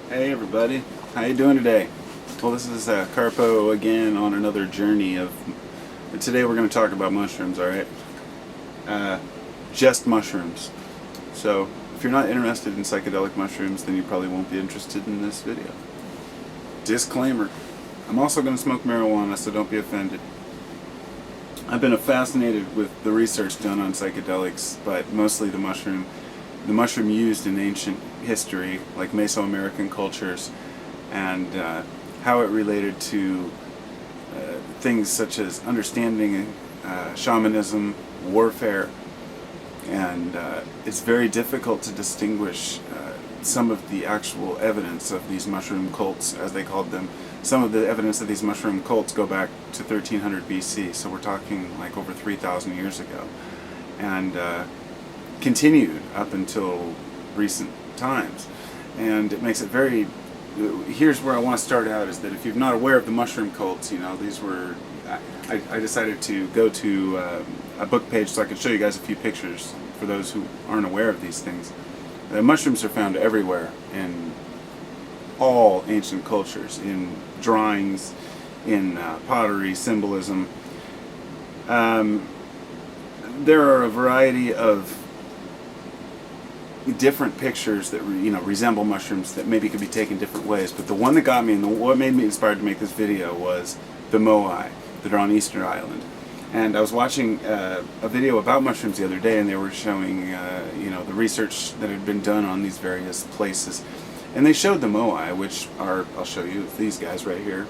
Hey everybody, how you doing today? Well, this is Carpo again on another journey of. Today we're going to talk about mushrooms, all right? Just mushrooms. So if you're not interested in psychedelic mushrooms, then you probably won't be interested in this video. Disclaimer: I'm also going to smoke marijuana, so don't be offended. I've been fascinated with the research done on psychedelics, but mostly the mushroom used in ancient history, like Mesoamerican cultures, and how it related to things such as understanding shamanism, warfare, and it's very difficult to distinguish some of the actual evidence of these mushroom cults, as they called them. Some of the evidence of these mushroom cults go back to 1300 BC, so we're talking like over 3,000 years ago, and continued up until recent times. And it makes it very. Here's where I want to start out: is that if you're not aware of the mushroom cults, these were. I decided to go to a book page so I could show you guys a few pictures for those who aren't aware of these things. The mushrooms are found everywhere in all ancient cultures, in drawings, in pottery, symbolism. There are a variety of different pictures that resemble mushrooms that maybe could be taken different ways, but the one that got me and what made me inspired to make this video was the moai that are on Easter Island. And I was watching a video about mushrooms the other day, and they were showing the research that had been done on these various places, and they showed the moai, which are, I'll show you, these guys right here.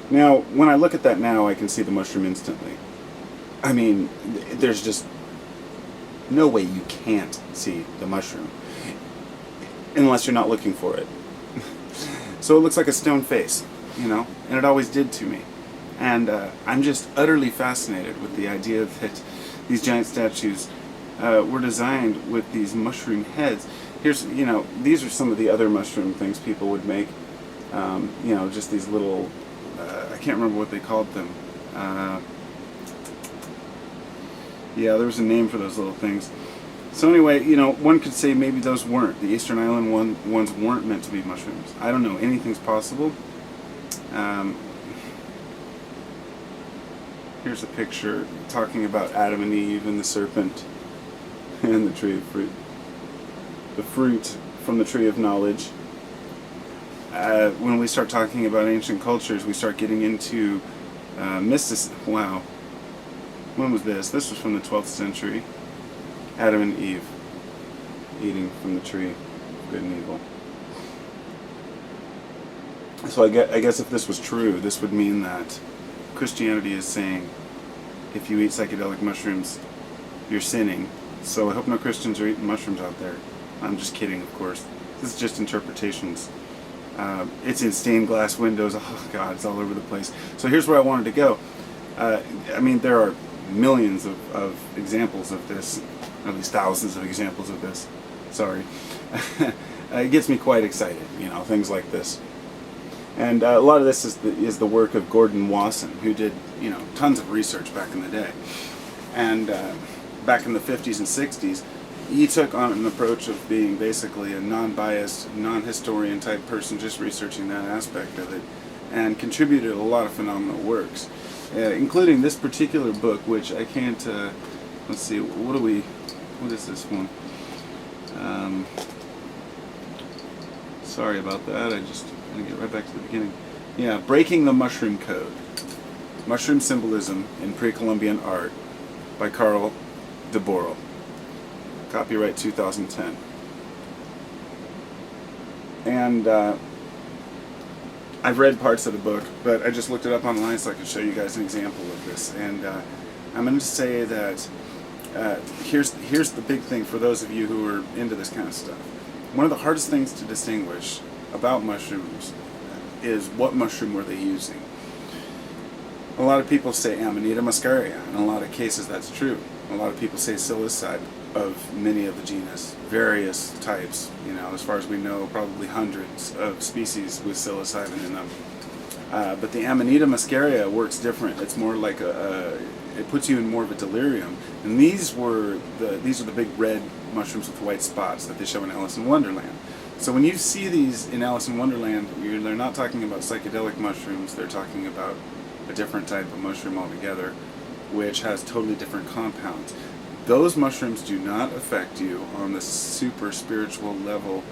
Now when I look at that now, I can see the mushroom instantly. I mean, there's just no way you can't see the mushroom unless you're not looking for it. So it looks like a stone face, and it always did to me. And I'm just utterly fascinated with the idea that these giant statues were designed with these mushroom heads. Here's, these are some of the other mushroom things people would make. Just these little, I can't remember what they called them. Yeah, there was a name for those little things. So anyway, one could say maybe those weren't. The Eastern Island ones weren't meant to be mushrooms. I don't know. Anything's possible. Here's a picture talking about Adam and Eve and the serpent and the tree of fruit. The fruit from the tree of knowledge. When we start talking about ancient cultures, we start getting into mysticism. Wow. When was this? This was from the 12th century. Adam and Eve eating from the tree of good and evil. So I guess if this was true, this would mean that Christianity is saying if you eat psychedelic mushrooms, you're sinning. So I hope no Christians are eating mushrooms out there. I'm just kidding, of course. This is just interpretations. It's in stained glass windows. Oh God, it's all over the place. So here's where I wanted to go. There are millions of examples of this, at least thousands of examples of this. Sorry. It gets me quite excited, things like this. And a lot of this is the work of Gordon Wasson, who did, tons of research back in the day. And back in the 50s and 60s, he took on an approach of being basically a non-biased, non-historian type person, just researching that aspect of it, and contributed a lot of phenomenal works. Including this particular book, which I can't, let's see, what is this one? Sorry about that, I'm going to get right back to the beginning. Yeah, Breaking the Mushroom Code. Mushroom Symbolism in Pre-Columbian Art by Carl DeBorel. Copyright 2010. And I've read parts of the book, but I just looked it up online so I could show you guys an example of this. And I'm going to say that here's the big thing for those of you who are into this kind of stuff. One of the hardest things to distinguish about mushrooms is what mushroom were they using. A lot of people say Amanita muscaria. In a lot of cases that's true. A lot of people say psilocybe of many of the genus, various types. As far as we know, probably hundreds of species with psilocybin in them. But the Amanita muscaria works different. It's more like it puts you in more of a delirium. And these are the big red mushrooms with white spots that they show in Alice in Wonderland. So when you see these in Alice in Wonderland, they're not talking about psychedelic mushrooms, they're talking about a different type of mushroom altogether, which has totally different compounds. Those mushrooms do not affect you on the super spiritual level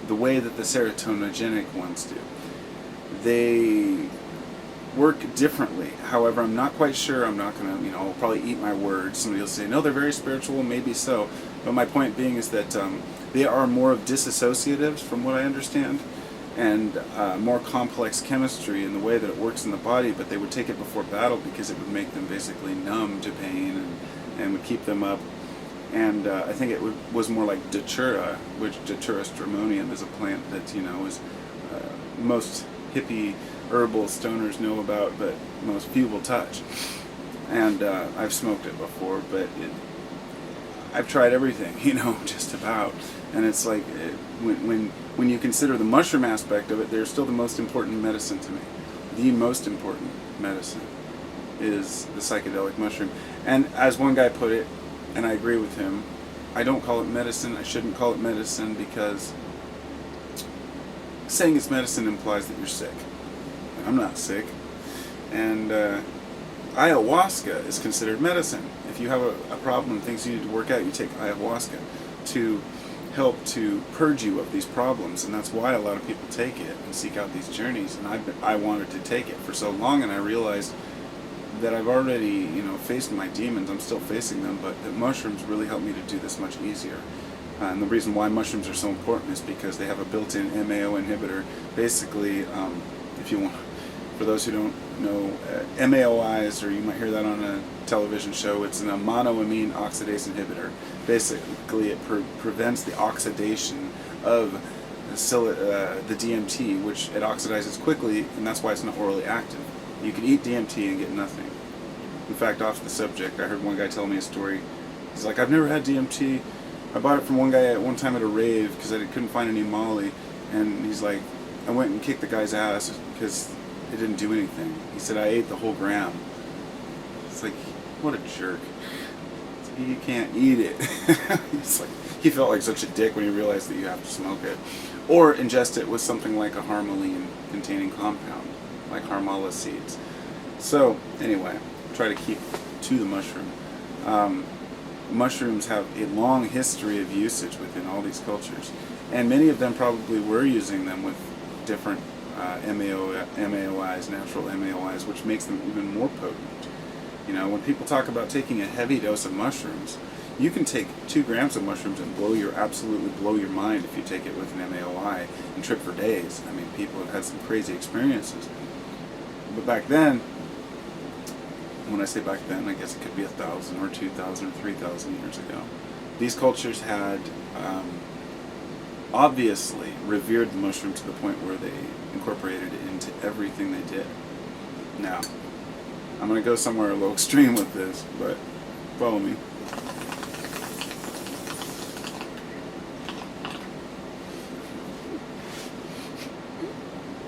the way that the serotoninogenic ones do. They work differently. However, I'm not quite sure. I'm not going to, I'll probably eat my words. Somebody will say, no, they're very spiritual, maybe so. But my point being is that they are more of disassociatives, from what I understand, and more complex chemistry in the way that it works in the body, but they would take it before battle because it would make them basically numb to pain and would keep them up. And I think it was more like Datura, which Datura stramonium is a plant that, is most hippie herbal stoners know about, but most few will touch. And I've smoked it before, but I've tried everything, just about. And it's like, when you consider the mushroom aspect of it, they're still the most important medicine to me. The most important medicine is the psychedelic mushroom. And as one guy put it, and I agree with him, I don't call it medicine. I shouldn't call it medicine because saying it's medicine implies that you're sick. I'm not sick. And ayahuasca is considered medicine. If you have a problem and things you need to work out, you take ayahuasca to help to purge you of these problems. And that's why a lot of people take it and seek out these journeys. And I wanted to take it for so long, and I realized that I've already, faced my demons. I'm still facing them, but the mushrooms really help me to do this much easier. And the reason why mushrooms are so important is because they have a built-in MAO inhibitor. Basically, if you want, for those who don't know, MAOIs, or you might hear that on a television show, it's an monoamine oxidase inhibitor. Basically, it prevents the oxidation of the DMT, which it oxidizes quickly, and that's why it's not orally active. You can eat DMT and get nothing. In fact, off the subject, I heard one guy tell me a story. He's like, I've never had DMT. I bought it from one guy at one time at a rave because I couldn't find any Molly. And he's like, I went and kicked the guy's ass because it didn't do anything. He said, I ate the whole gram. It's like, what a jerk. You can't eat it. It's like, he felt like such a dick when he realized that you have to smoke it. Or ingest it with something like a harmaline containing compound, like harmala seeds. So, anyway, try to keep to the mushroom. Mushrooms have a long history of usage within all these cultures, and many of them probably were using them with different MAOIs, natural MAOIs, which makes them even more potent. When people talk about taking a heavy dose of mushrooms, you can take 2 grams of mushrooms and absolutely blow your mind if you take it with an MAOI and trip for days. I mean, people have had some crazy experiences. But back then, when I say back then, I guess it could be 1,000 or 2,000 or 3,000 years ago, these cultures had obviously revered the mushroom to the point where they incorporated it into everything they did. Now, I'm going to go somewhere a little extreme with this, but follow me.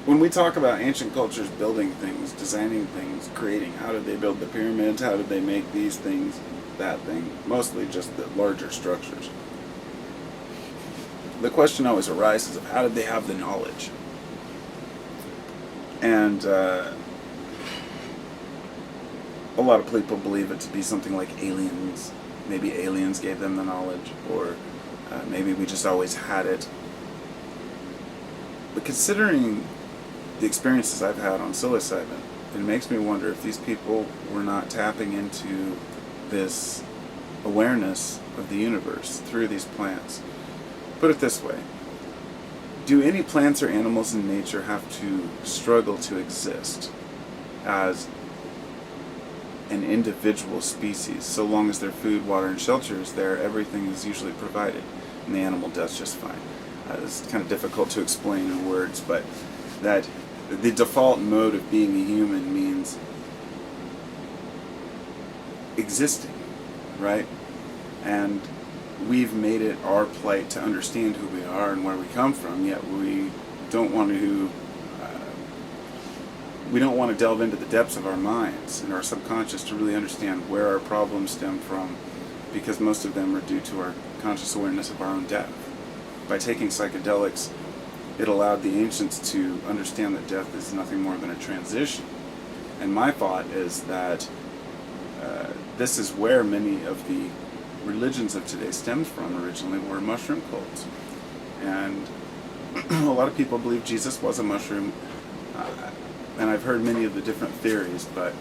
When we talk about ancient cultures building things, designing things, creating, how did they build the pyramids, how did they make these things, that thing, mostly just the larger structures. The question always arises of how did they have the knowledge? And a lot of people believe it to be something like aliens. Maybe aliens gave them the knowledge, or maybe we just always had it. But considering the experiences I've had on psilocybin, it makes me wonder if these people were not tapping into this awareness of the universe through these plants. Put it this way. Do any plants or animals in nature have to struggle to exist as an individual species? So long as their food, water, and shelter is there, everything is usually provided, and the animal does just fine. It's kind of difficult to explain in words, but that the default mode of being a human means existing, right? And we've made it our plight to understand who we are and where we come from, yet we don't want to delve into the depths of our minds and our subconscious to really understand where our problems stem from, because most of them are due to our conscious awareness of our own death. by taking psychedelics, it allowed the ancients to understand that death is nothing more than a transition. And my thought is that this is where many of the religions of today stemmed from originally, were mushroom cults. And a lot of people believe Jesus was a mushroom, and I've heard many of the different theories, but